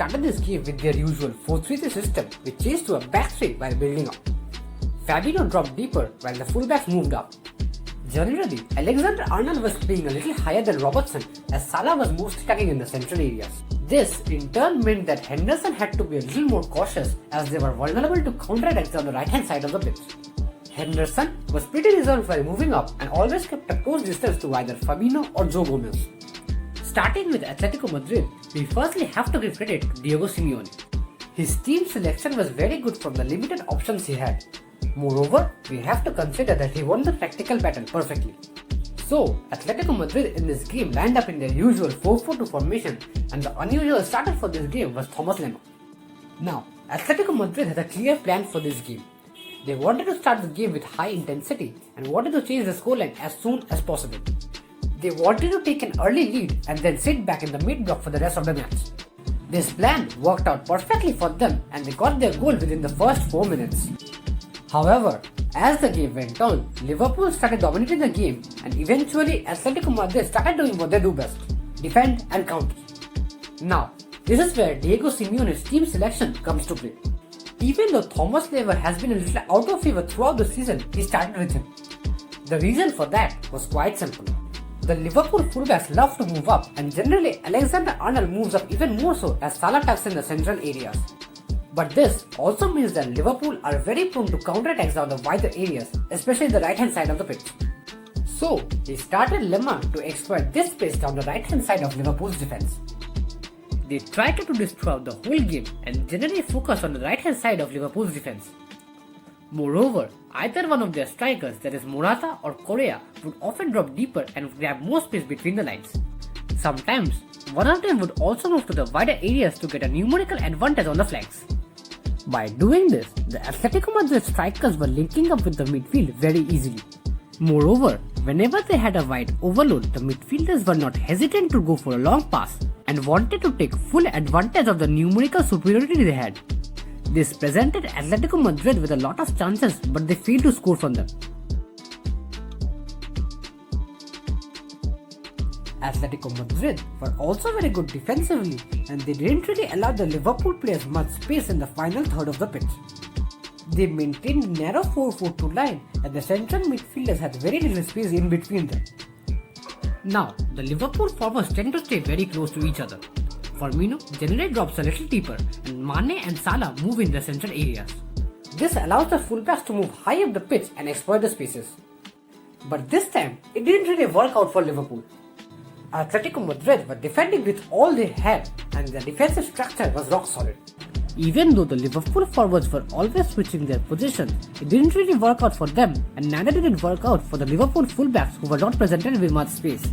started this game with their usual 4-3-3 system, which changed to a back three while building up. Fabinho dropped deeper while the fullbacks moved up. Generally, Alexander-Arnold was playing a little higher than Robertson as Salah was mostly tugging in the central areas. This in turn meant that Henderson had to be a little more cautious as they were vulnerable to counterattacks on the right hand side of the pitch. Henderson was pretty reserved while moving up and always kept a close distance to either Fabinho or Joe Gomez. Starting with Atletico Madrid, we firstly have to give credit to Diego Simeone. His team selection was very good from the limited options he had. Moreover, we have to consider that he won the tactical battle perfectly. So, Atletico Madrid in this game lined up in their usual 4-4-2 formation, and the unusual starter for this game was Thomas Lemar. Now, Atletico Madrid had a clear plan for this game. They wanted to start the game with high intensity and wanted to change the scoreline as soon as possible. They wanted to take an early lead and then sit back in the mid block for the rest of the match. This plan worked out perfectly for them and they got their goal within the first 4 minutes. However, as the game went on, Liverpool started dominating the game and eventually Atletico Madrid started doing what they do best: defend and counter. Now, this is where Diego Simeone's team selection comes to play. Even though Thomas Lemar has been a little out of favor throughout the season, he started with him. The reason for that was quite simple. The Liverpool fullbacks love to move up and generally Alexander-Arnold moves up even more so as Salah tucks in the central areas. But this also means that Liverpool are very prone to counterattacks down the wider areas, especially the right hand side of the pitch. So, he started Lemar to exploit this space down the right hand side of Liverpool's defense. They tried to do this throughout the whole game and generally focused on the right hand side of Liverpool's defense. Moreover, either one of their strikers, that is Morata or Correa, would often drop deeper and grab more space between the lines. Sometimes, one of them would also move to the wider areas to get a numerical advantage on the flanks. By doing this, the Atletico Madrid strikers were linking up with the midfield very easily. Moreover, whenever they had a wide overload, the midfielders were not hesitant to go for a long pass and wanted to take full advantage of the numerical superiority they had. This presented Atletico Madrid with a lot of chances, but they failed to score from them. Atletico Madrid were also very good defensively and they didn't really allow the Liverpool players much space in the final third of the pitch. They maintained a narrow 4-4-2 line and the central midfielders had very little space in between them. Now, the Liverpool forwards tend to stay very close to each other. Firmino generally drops a little deeper and Mane and Salah move in the central areas. This allows the fullbacks to move high up the pitch and exploit the spaces. But this time, it didn't really work out for Liverpool. Atletico Madrid were defending with all they had and their defensive structure was rock solid. Even though the Liverpool forwards were always switching their position, it didn't really work out for them and neither did it work out for the Liverpool fullbacks who were not presented with much space.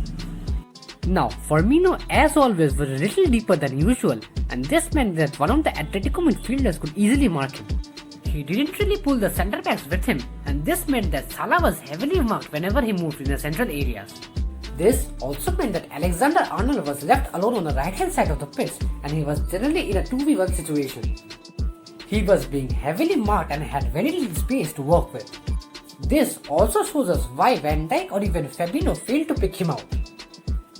Now, Firmino as always was a little deeper than usual and this meant that one of the Atletico midfielders could easily mark him. He didn't really pull the centre backs with him and this meant that Salah was heavily marked whenever he moved in the central areas. This also meant that Alexander-Arnold was left alone on the right hand side of the pitch and he was generally in a 2v1 situation. He was being heavily marked and had very little space to work with. This also shows us why Van Dijk or even Fabinho failed to pick him out.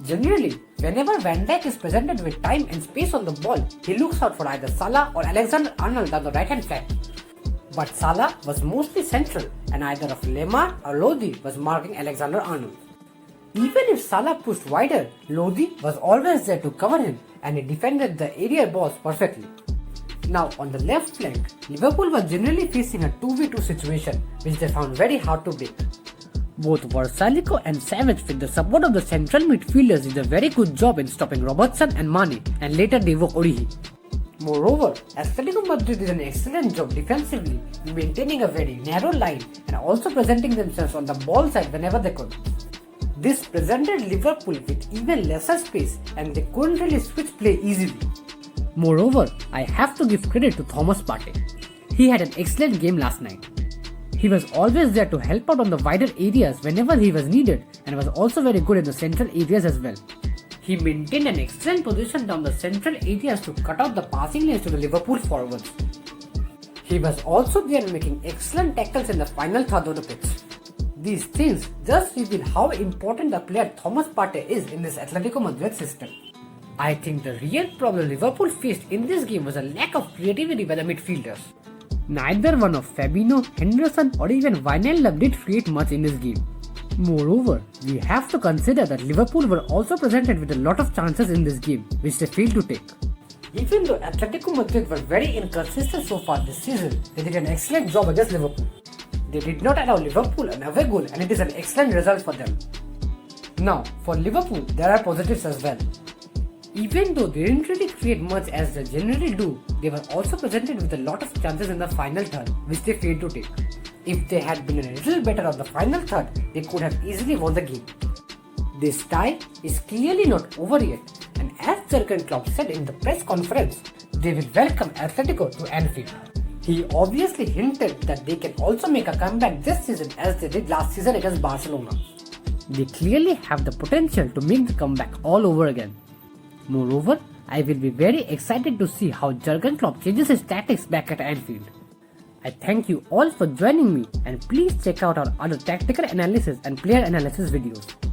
Generally, whenever Van Dijk is presented with time and space on the ball, he looks out for either Salah or Alexander-Arnold down the right hand flank. But Salah was mostly central and either of Lemar or Lodi was marking Alexander-Arnold. Even if Salah pushed wider, Lodi was always there to cover him and he defended the aerial balls perfectly. Now on the left flank, Liverpool was generally facing a 2v2 situation which they found very hard to break. Both Versalico and Savage with the support of the central midfielders did a very good job in stopping Robertson and Mane and later Divock Origi. Moreover, Atletico Madrid did an excellent job defensively in maintaining a very narrow line and also presenting themselves on the ball side whenever they could. This presented Liverpool with even lesser space and they couldn't really switch play easily. Moreover, I have to give credit to Thomas Partey. He had an excellent game last night. He was always there to help out on the wider areas whenever he was needed and was also very good in the central areas as well. He maintained an excellent position down the central areas to cut out the passing lanes to the Liverpool forwards. He was also there making excellent tackles in the final third of the pitch. These things just reveal how important the player Thomas Partey is in this Atletico Madrid system. I think the real problem Liverpool faced in this game was a lack of creativity by the midfielders. Neither one of Fabinho, Henderson or even Wijnaldum did create much in this game. Moreover, we have to consider that Liverpool were also presented with a lot of chances in this game, which they failed to take. Even though Atletico Madrid were very inconsistent so far this season, they did an excellent job against Liverpool. They did not allow Liverpool an away goal and it is an excellent result for them. Now, for Liverpool, there are positives as well. Even though they didn't really create much as they generally do, they were also presented with a lot of chances in the final third, which they failed to take. If they had been a little better on the final third, they could have easily won the game. This tie is clearly not over yet, and as Jurgen Klopp said in the press conference, they will welcome Atletico to Anfield. He obviously hinted that they can also make a comeback this season as they did last season against Barcelona. They clearly have the potential to make the comeback all over again. Moreover, I will be very excited to see how Jurgen Klopp changes his tactics back at Anfield. I thank you all for joining me and please check out our other tactical analysis and player analysis videos.